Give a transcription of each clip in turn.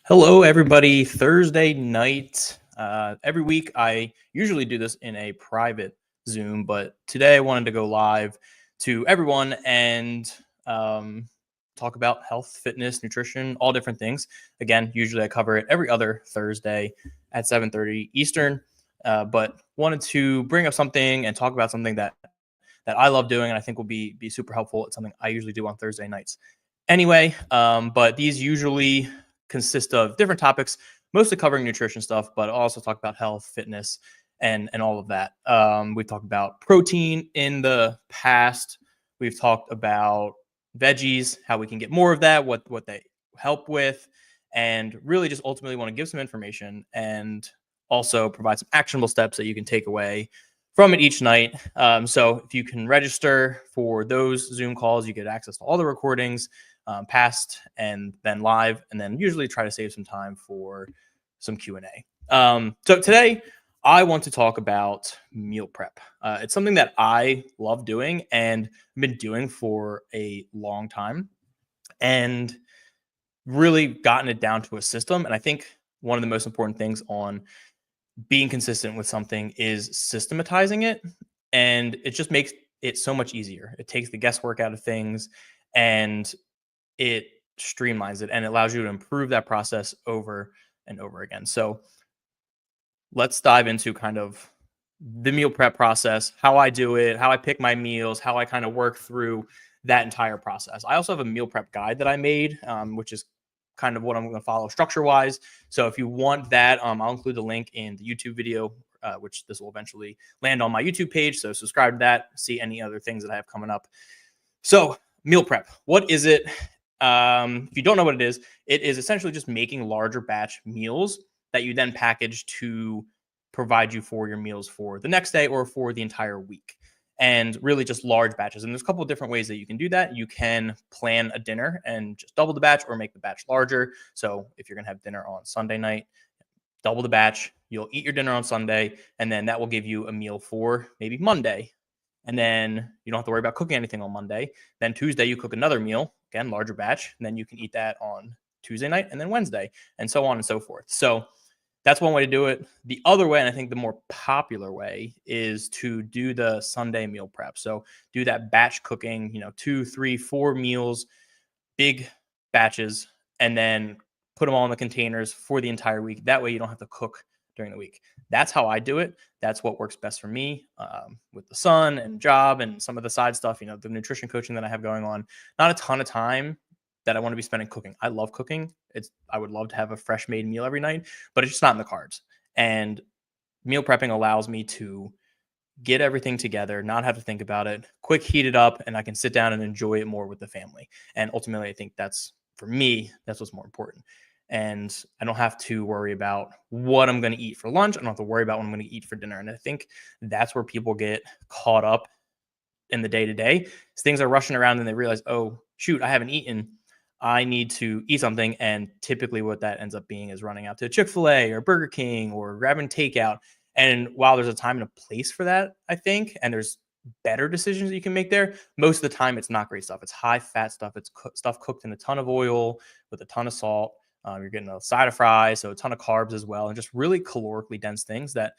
Hello, everybody. Thursday night. Every week, I usually do this in a private Zoom, but today I wanted to go live to everyone and um, talk about health, fitness, nutrition, all different things. Again, usually I cover it every other Thursday at 7:30 Eastern, but wanted to bring up something and talk about something that I love doing and I think will be super helpful. It's something I usually do on Thursday nights. Anyway, but these usually consist of different topics, mostly covering nutrition stuff, but also talk about health, fitness, and all of that. We've talked about protein in the past. We've talked about veggies, how we can get more of that, what they help with, and really just ultimately want to give some information and also provide some actionable steps that you can take away from it each night. So if you can register for those Zoom calls, you get access to all the recordings, past and then live, and then usually try to save some time for some Q&A. So today I want to talk about meal prep. It's something that I love doing and been doing for a long time and really gotten it down to a system. And I think one of the most important things on being consistent with something is systematizing it, and it just makes it so much easier. It takes the guesswork out of things and it streamlines it and it allows you to improve that process over and over again. So let's dive into kind of the meal prep process, how I do it, how I pick my meals, how I kind of work through that entire process. I also have a meal prep guide that I made, which is kind of what I'm going to follow structure wise. So if you want that, I'll include the link in the YouTube video, which this will eventually land on my YouTube page. So subscribe to that, see any other things that I have coming up. So meal prep, what is it? If you don't know what it is essentially just making larger batch meals that you then package to provide you for your meals for the next day or for the entire week. And really just large batches. And there's a couple of different ways that you can do that. You can plan a dinner and just double the batch or make the batch larger. So if you're going to have dinner on Sunday night, double the batch, you'll eat your dinner on Sunday, and then that will give you a meal for maybe Monday. And then you don't have to worry about cooking anything on Monday. Then Tuesday, you cook another meal, again, larger batch, and then you can eat that on Tuesday night and then Wednesday, and so on and so forth. So that's one way to do it. The other way, and I think the more popular way, is to do the Sunday meal prep. So do that batch cooking, 2, 3, 4 meals, big batches, and then put them all in the containers for the entire week. That way you don't have to cook during the week. That's how I do it. That's what works best for me, with the son and job and some of the side stuff, the nutrition coaching that I have going on. Not a ton of time that I want to be spending cooking. I love cooking. I would love to have a fresh made meal every night, but it's just not in the cards. And meal prepping allows me to get everything together, not have to think about it, quick heat it up, and I can sit down and enjoy it more with the family. And ultimately, I think that's, for me, that's what's more important. And I don't have to worry about what I'm going to eat for lunch. I don't have to worry about what I'm going to eat for dinner. And I think that's where people get caught up in the day to day. Things are rushing around and they realize, oh, shoot, I haven't eaten. I need to eat something. And typically, what that ends up being is running out to Chick-fil-A or Burger King or grabbing takeout. And while there's a time and a place for that, I think, and there's better decisions that you can make there, most of the time it's not great stuff. It's high fat stuff. It's stuff cooked in a ton of oil with a ton of salt. You're getting a side of fries, so a ton of carbs as well, and just really calorically dense things that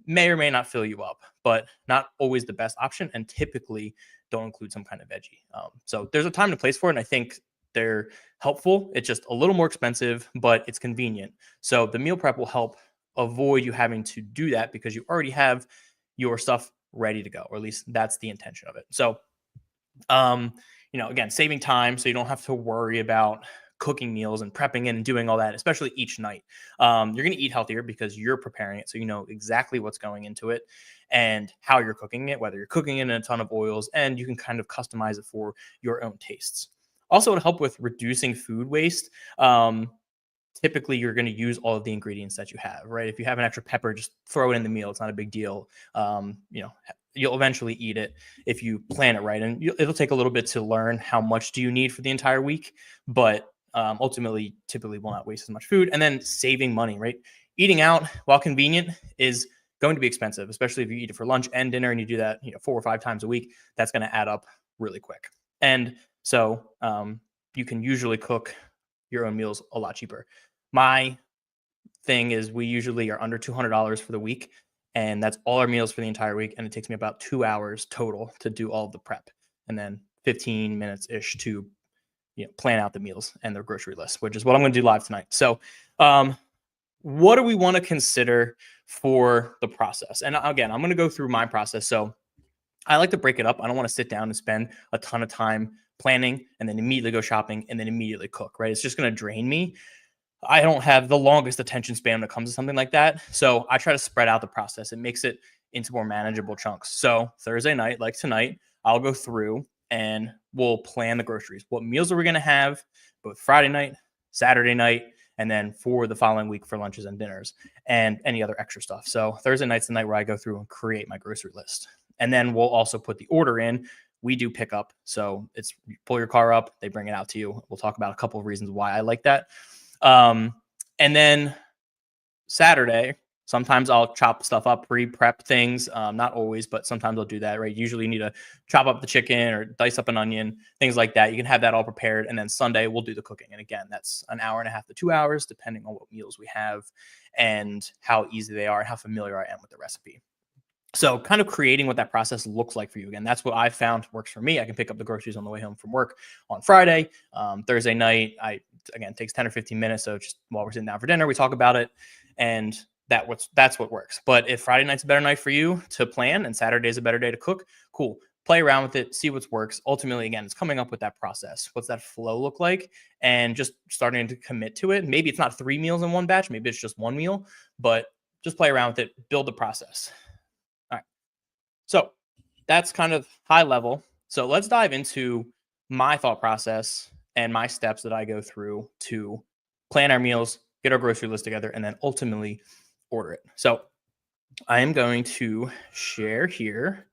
may or may not fill you up, but not always the best option, and typically don't include some kind of veggie. So there's a time and a place for it, and I think they're helpful. It's just a little more expensive, but it's convenient. So the meal prep will help avoid you having to do that because you already have your stuff ready to go, or at least that's the intention of it. So, again, saving time so you don't have to worry about cooking meals and prepping and doing all that, especially each night. You're going to eat healthier because you're preparing it. So you know exactly what's going into it and how you're cooking it, whether you're cooking it in a ton of oils, and you can kind of customize it for your own tastes. Also, to help with reducing food waste, typically you're going to use all of the ingredients that you have, right? If you have an extra pepper, just throw it in the meal. It's not a big deal. You'll eventually eat it if you plan it right. And it'll take a little bit to learn how much do you need for the entire week, but ultimately, typically will not waste as much food. And then saving money, right? Eating out, while convenient, is going to be expensive, especially if you eat it for lunch and dinner and you do that, 4 or 5 times a week. That's going to add up really quick. And so you can usually cook your own meals a lot cheaper. my thing is we usually are under $200 for the week, and that's all our meals for the entire week. And it takes me about 2 hours total to do all of the prep, and then 15 minutes ish to plan out the meals and their grocery list, which is what I'm going to do live tonight. So, what do we want to consider for the process? And again, I'm going to go through my process. So I like to break it up. I don't want to sit down and spend a ton of time planning and then immediately go shopping and then immediately cook, right? It's just going to drain me. I don't have the longest attention span when it comes to something like that. So I try to spread out the process. It makes it into more manageable chunks. So Thursday night, like tonight, I'll go through and we'll plan the groceries. What meals are we going to have both Friday night, Saturday night, and then for the following week for lunches and dinners and any other extra stuff. So Thursday night's the night where I go through and create my grocery list. And then we'll also put the order in. We do pickup. So it's you pull your car up, they bring it out to you. We'll talk about a couple of reasons why I like that. And then Saturday, sometimes I'll chop stuff up, pre-prep things. Not always, but sometimes I'll do that, right? Usually you need to chop up the chicken or dice up an onion, things like that. You can have that all prepared. And then Sunday we'll do the cooking. And again, that's an hour and a half to 2 hours, depending on what meals we have and how easy they are and how familiar I am with the recipe. So kind of creating what that process looks like for you. Again, that's what I found works for me. I can pick up the groceries on the way home from work on Friday. Thursday night, again, it takes 10 or 15 minutes. So just while we're sitting down for dinner, we talk about it. And that's what works. But if Friday night's a better night for you to plan and Saturday's a better day to cook, cool. Play around with it, see what works. Ultimately, again, it's coming up with that process. What's that flow look like? And just starting to commit to it. Maybe it's not 3 meals in one batch. Maybe it's just 1 meal, but just play around with it, build the process. All right. So that's kind of high level. So let's dive into my thought process and my steps that I go through to plan our meals, get our grocery list together, and then ultimately order it. So I am going to share here.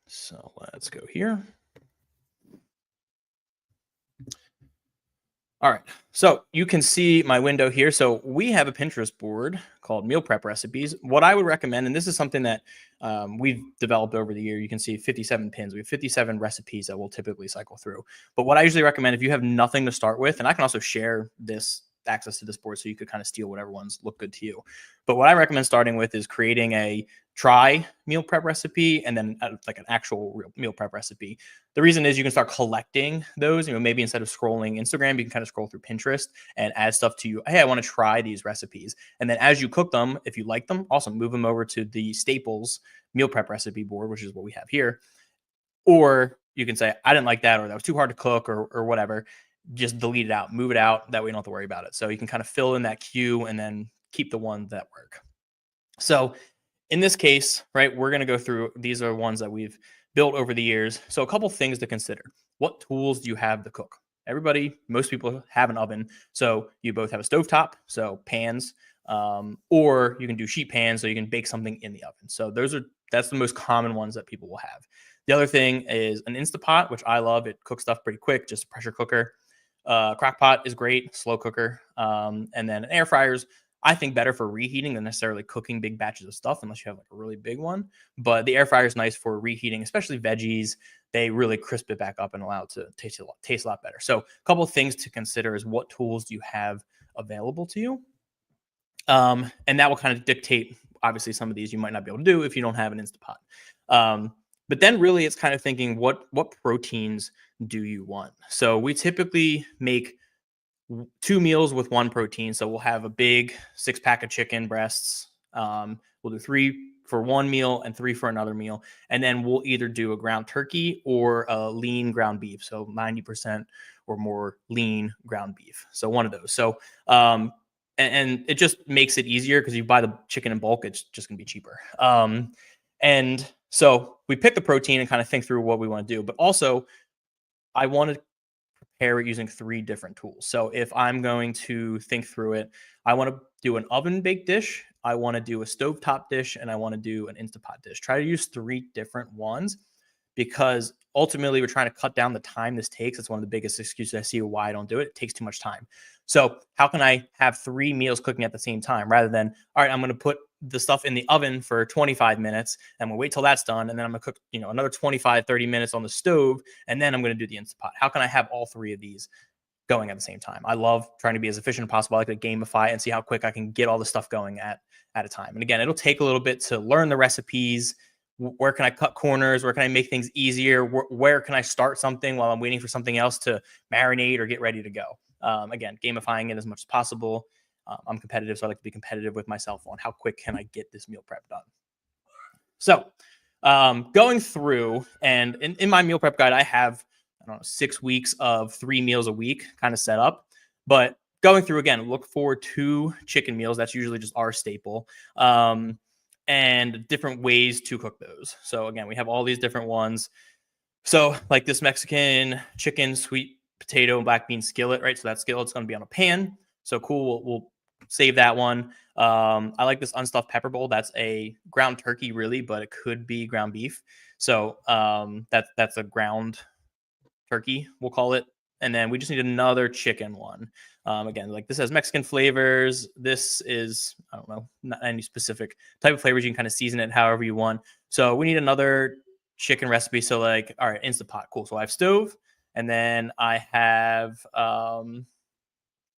So let's go here. All right, so you can see my window here. So we have a Pinterest board called Meal Prep Recipes. What I would recommend, and this is something that we've developed over the year, you can see 57 pins. We have 57 recipes that we'll typically cycle through. But what I usually recommend, if you have nothing to start with, and I can also share this access to this board so you could kind of steal whatever ones look good to you. But what I recommend starting with is creating a try meal prep recipe and then like an actual real meal prep recipe. The reason is you can start collecting those. Maybe instead of scrolling Instagram, you can kind of scroll through Pinterest and add stuff to you. Hey, I want to try these recipes. And then as you cook them, if you like them, awesome, move them over to the Staples meal prep recipe board, which is what we have here. Or you can say, I didn't like that, or that was too hard to cook, or whatever. Just delete it out, move it out. That way you don't have to worry about it. So you can kind of fill in that queue and then keep the ones that work. So in this case, right, we're going to go through, these are ones that we've built over the years. So a couple things to consider. What tools do you have to cook? Most people have an oven. So you both have a stovetop, so pans, or you can do sheet pans, so you can bake something in the oven. So that's the most common ones that people will have. The other thing is an Instapot, which I love. It cooks stuff pretty quick, just a pressure cooker. Crock pot is great, slow cooker. And then air fryers, I think better for reheating than necessarily cooking big batches of stuff, unless you have like a really big one. But the air fryer is nice for reheating, especially veggies. They really crisp it back up and allow it to taste a lot better. So a couple of things to consider is what tools do you have available to you? And that will kind of dictate, obviously, some of these you might not be able to do if you don't have an Instapot. But then really it's kind of thinking what proteins do you want? So we typically make 2 meals with 1 protein. So we'll have a big 6-pack of chicken breasts. We'll do 3 for 1 meal and 3 for another meal. And then we'll either do a ground turkey or a lean ground beef. So 90% or more lean ground beef. So one of those. So, and it just makes it easier because you buy the chicken in bulk, it's just going to be cheaper. And so we pick the protein and kind of think through what we want to do. But also, I want to prepare it using 3 different tools. So if I'm going to think through it, I want to do an oven baked dish, I want to do a stovetop dish, and I want to do an Instapot dish. Try to use 3 different ones because ultimately we're trying to cut down the time this takes. That's one of the biggest excuses I see why I don't do it. It takes too much time. So how can I have 3 meals cooking at the same time rather than, all right, I'm going to put the stuff in the oven for 25 minutes and we'll wait till that's done. And then I'm going to cook, another 25, 30 minutes on the stove. And then I'm going to do the Instant Pot. How can I have all 3 of these going at the same time? I love trying to be as efficient as possible. I like to gamify and see how quick I can get all the stuff going at a time. And again, it'll take a little bit to learn the recipes. Where can I cut corners? Where can I make things easier? Where can I start something while I'm waiting for something else to marinate or get ready to go? Again, gamifying it as much as possible. I'm competitive, so I like to be competitive with myself on how quick can I get this meal prep done. So going through, and in my meal prep guide, I have 6 weeks of 3 meals a week kind of set up. But going through, again, look for 2 chicken meals. That's usually just our staple. And different ways to cook those. So again, we have all these different ones. So like this Mexican chicken, sweet potato, and black bean skillet, right? So that skillet's going to be on a pan. So cool. We'll save that one. I like this unstuffed pepper bowl. That's a ground turkey, really, but it could be ground beef. So that's a ground turkey, we'll call it. And then we just need another chicken one. Again, like this has Mexican flavors. This is, I don't know, not any specific type of flavors. You can kind of season it however you want. So we need another chicken recipe. So like, all right, Instant Pot. Cool. So I have stove, and then I have,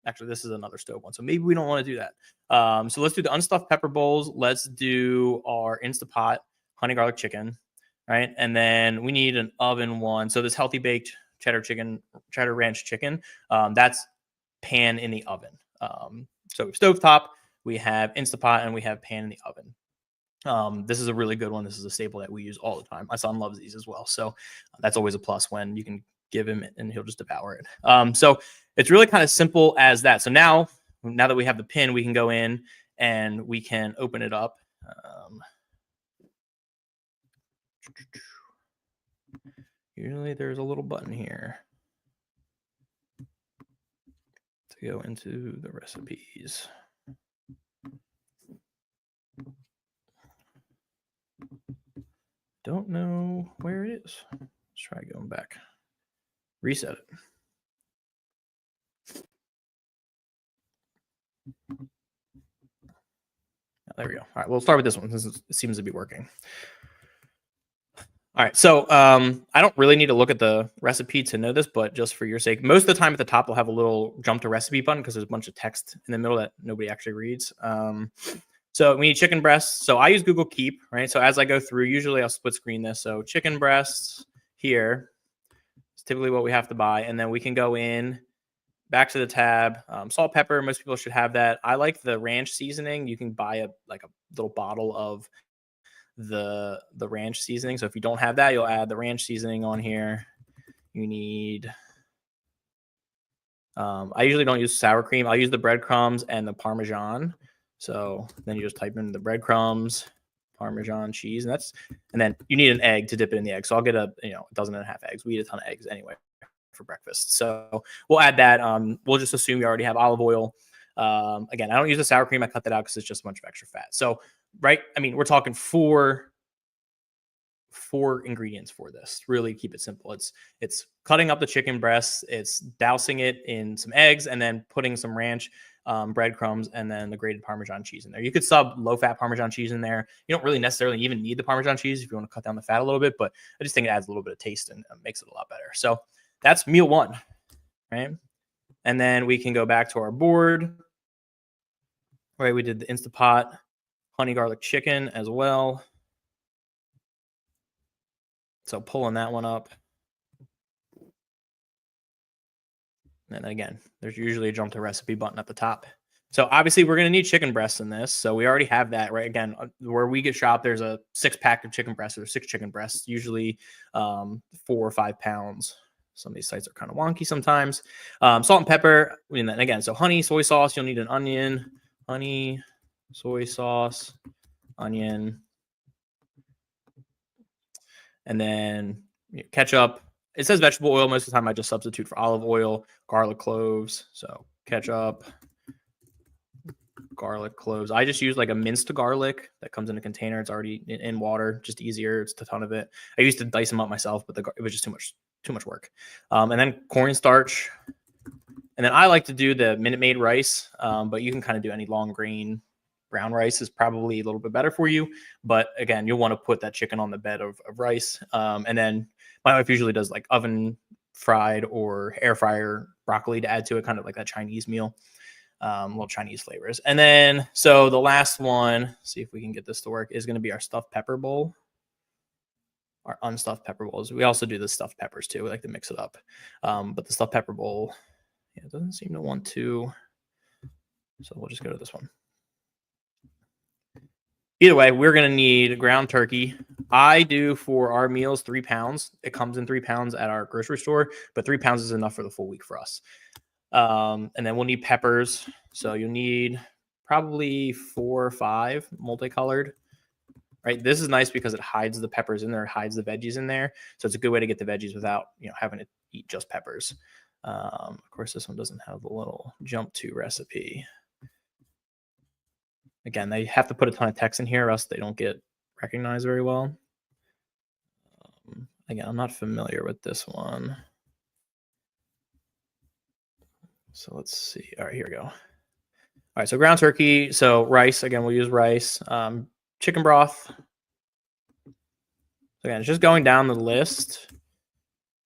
actually, this is another stove one. So maybe we don't want to do that. So let's do the unstuffed pepper bowls. Let's do our Instant Pot honey garlic chicken, right? And then we need an oven one. So this healthy baked cheddar ranch chicken, that's pan in the oven. So we have stovetop, we have Instant Pot, and we have pan in the oven. This is a really good one. This is a staple that we use all the time. My son loves these as well. So that's always a plus when you can give him it and he'll just devour it. So it's really kind of simple as that. So now that we have the pin, we can go in and we can open it up. Usually there's a little button here to go into the recipes. Don't know where it is. Let's try going back. Reset it. There we go. All right, we'll start with this one. This seems to be working. All right, so I don't really need to look at the recipe to know this, but just for your sake, most of the time at the top, we'll have a little jump to recipe button because there's a bunch of text in the middle that nobody actually reads. So we need chicken breasts. So I use Google Keep, right? So as I go through, usually I'll split screen this. So chicken breasts here is typically what we have to buy. And then we can go in back to the tab, salt, pepper. Most people should have that. I like the ranch seasoning. You can buy a little bottle of the ranch seasoning. So if you don't have that, you'll add the ranch seasoning on here. You need, I usually don't use sour cream. I'll use the breadcrumbs and the Parmesan. So then you just type in the breadcrumbs, Parmesan cheese, and then you need an egg to dip it in the egg. So I'll get a dozen and a half eggs. We eat a ton of eggs anyway for breakfast. So we'll add that. We'll just assume you already have olive oil. Again, I don't use the sour cream. I cut that out because it's just a bunch of extra fat. So, right, I mean, we're talking four ingredients for this. Really keep it simple. It's cutting up the chicken breasts, it's dousing it in some eggs, and then putting some ranch, breadcrumbs, and then the grated Parmesan cheese in there. You could sub low-fat Parmesan cheese in there. You don't really necessarily even need the Parmesan cheese if you want to cut down the fat a little bit, but I just think it adds a little bit of taste and makes it a lot better. So that's meal one, right? And then we can go back to our board. Right, we did the Instant Pot honey garlic chicken as well. So pulling that one up. And again, there's usually a jump to recipe button at the top. So obviously we're going to need chicken breasts in this. So we already have that, right? Again, where we get shopped, there's a 6-pack of chicken breasts or 6 chicken breasts, usually 4 or 5 pounds. Some of these sites are kind of wonky sometimes. Salt and pepper. And then again, so honey, soy sauce, you'll need an onion, honey, soy sauce, onion, and then ketchup. It says vegetable oil. Most of the time I just substitute for olive oil, garlic cloves. So ketchup, garlic cloves. I just use like a minced garlic that comes in a container. It's already in water, just easier. It's a ton of it. I used to dice them up myself, but it was just too much work. And then cornstarch. And then I like to do the Minute Maid rice, but you can kind of do any long grain. Brown rice is probably a little bit better for you. But again, you'll want to put that chicken on the bed of rice. And then my wife usually does like oven fried or air fryer broccoli to add to it, kind of like that Chinese meal, little Chinese flavors. And then, so the last one, see if we can get this to work, is going to be our stuffed pepper bowl. Our unstuffed pepper bowls. We also do the stuffed peppers too. We like to mix it up. But the stuffed pepper bowl, yeah, it doesn't seem to want to. So we'll just go to this one. Either way, we're going to need ground turkey. I do for our meals 3 pounds. It comes in 3 pounds at our grocery store, but 3 pounds is enough for the full week for us. And then we'll need peppers. So you'll need probably 4 or 5 multicolored. Right. This is nice because it hides the peppers in there, it hides the veggies in there. So it's a good way to get the veggies without, having to eat just peppers. Of course, this one doesn't have the little jump to recipe. Again, they have to put a ton of text in here, or else they don't get recognized very well. Again, I'm not familiar with this one. So let's see. All right, here we go. All right, so ground turkey. So rice, again, we'll use rice. Chicken broth. Again, it's just going down the list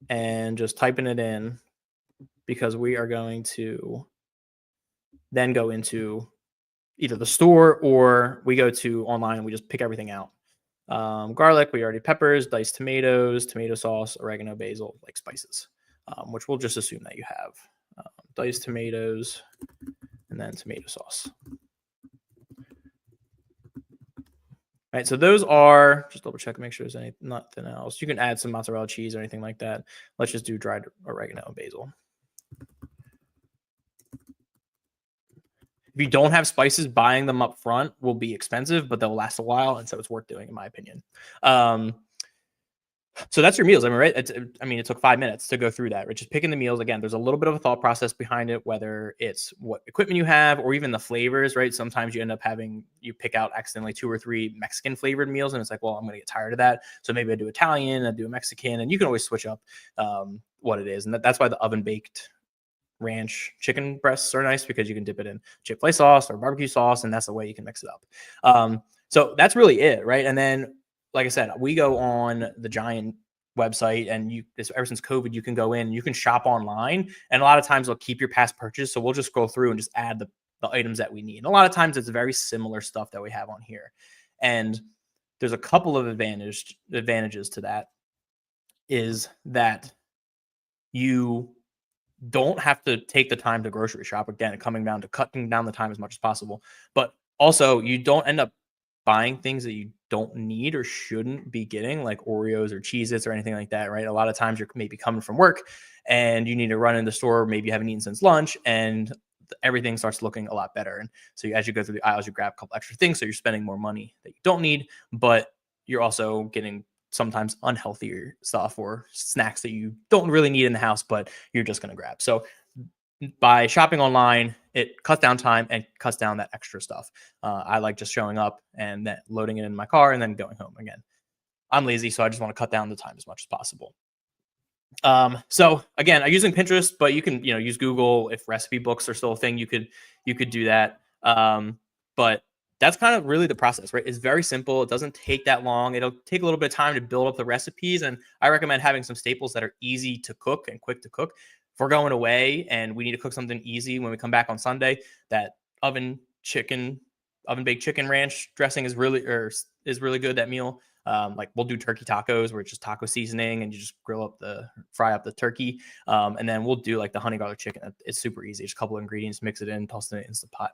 and just typing it in, because we are going to then go into either the store or we go to online and we just pick everything out. Garlic, we already peppers, diced tomatoes, tomato sauce, oregano, basil, like spices, which we'll just assume that you have. Diced tomatoes and then tomato sauce. All right, so those are, just double check, make sure there's nothing else. You can add some mozzarella cheese or anything like that. Let's just do dried oregano and basil. If you don't have spices, buying them up front will be expensive, but they'll last a while, and so it's worth doing, in my opinion. So that's your meals. I mean, right? It took 5 minutes to go through that. Right? Just picking the meals. Again, there's a little bit of a thought process behind it, whether it's what equipment you have or even the flavors, right? Sometimes you end up you pick out accidentally 2 or 3 Mexican flavored meals, and it's like, well, I'm going to get tired of that. So maybe I do Italian, I do a Mexican, and you can always switch up what it is. And that's why the oven baked ranch chicken breasts are nice, because you can dip it in Chick-fil-A sauce or barbecue sauce, and that's the way you can mix it up. So that's really it, right? And then, like I said, we go on the Giant website, and ever since COVID, you can go in, you can shop online, and a lot of times they'll keep your past purchase. So we'll just go through and just add the items that we need. And a lot of times it's very similar stuff that we have on here. And there's a couple of advantages to that, is that you don't have to take the time to grocery shop, again, coming down to cutting down the time as much as possible. But also, you don't end up buying things that you don't need or shouldn't be getting, like Oreos or Cheez-Its or anything like that, right? A lot of times you're maybe coming from work and you need to run in the store, maybe you haven't eaten since lunch, and everything starts looking a lot better. And so as you go through the aisles, you grab a couple extra things, so you're spending more money that you don't need, but you're also getting sometimes unhealthier stuff or snacks that you don't really need in the house, but you're just going to grab. So by shopping online, it cuts down time and cuts down that extra stuff. I like just showing up and then loading it in my car and then going home again. I'm lazy, so I just want to cut down the time as much as possible. So again, I'm using Pinterest, but you can, use Google. If recipe books are still a thing, you could do that. But that's kind of really the process, right? It's very simple. It doesn't take that long. It'll take a little bit of time to build up the recipes. And I recommend having some staples that are easy to cook and quick to cook. If we're going away and we need to cook something easy when we come back on Sunday, that oven baked chicken ranch dressing is really good. That meal. Like we'll do turkey tacos where it's just taco seasoning and you just fry up the turkey. And then we'll do like the honey garlic chicken. It's super easy. Just a couple of ingredients, mix it in, toss it in an Instant Pot.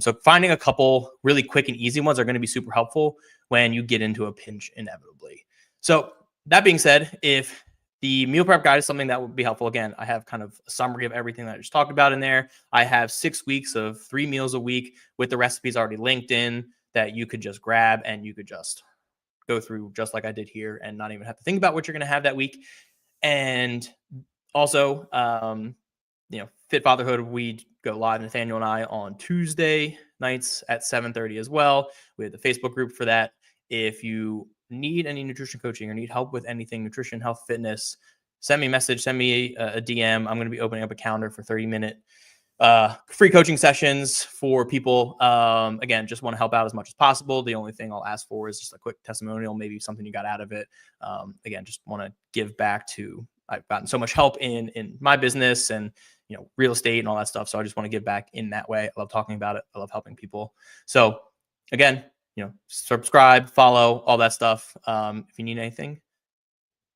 So finding a couple really quick and easy ones are going to be super helpful when you get into a pinch inevitably. So that being said, if the meal prep guide is something that would be helpful, again, I have kind of a summary of everything that I just talked about in there. I have 6 weeks of 3 meals a week with the recipes already linked in that you could just grab and you could just go through just like I did here and not even have to think about what you're going to have that week. And also, Fit Fatherhood, we go live, Nathaniel and I, on Tuesday nights at 7:30 as well. We have the Facebook group for that. If you need any nutrition coaching or need help with anything nutrition, health, fitness, send me a message, send me a DM. I'm going to be opening up a calendar for 30-minute free coaching sessions for people. Again, just want to help out as much as possible. The only thing I'll ask for is just a quick testimonial, maybe something you got out of it. Again, just want to give back to, I've gotten so much help in my business and, real estate and all that stuff. So I just want to give back in that way. I love talking about it. I love helping people. So again, subscribe, follow, all that stuff. If you need anything,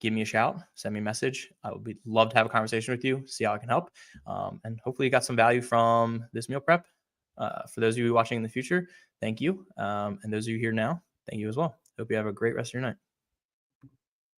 give me a shout, send me a message. I would love to have a conversation with you, see how I can help. And hopefully you got some value from this meal prep. For those of you watching in the future, thank you. And those of you here now, thank you as well. Hope you have a great rest of your night.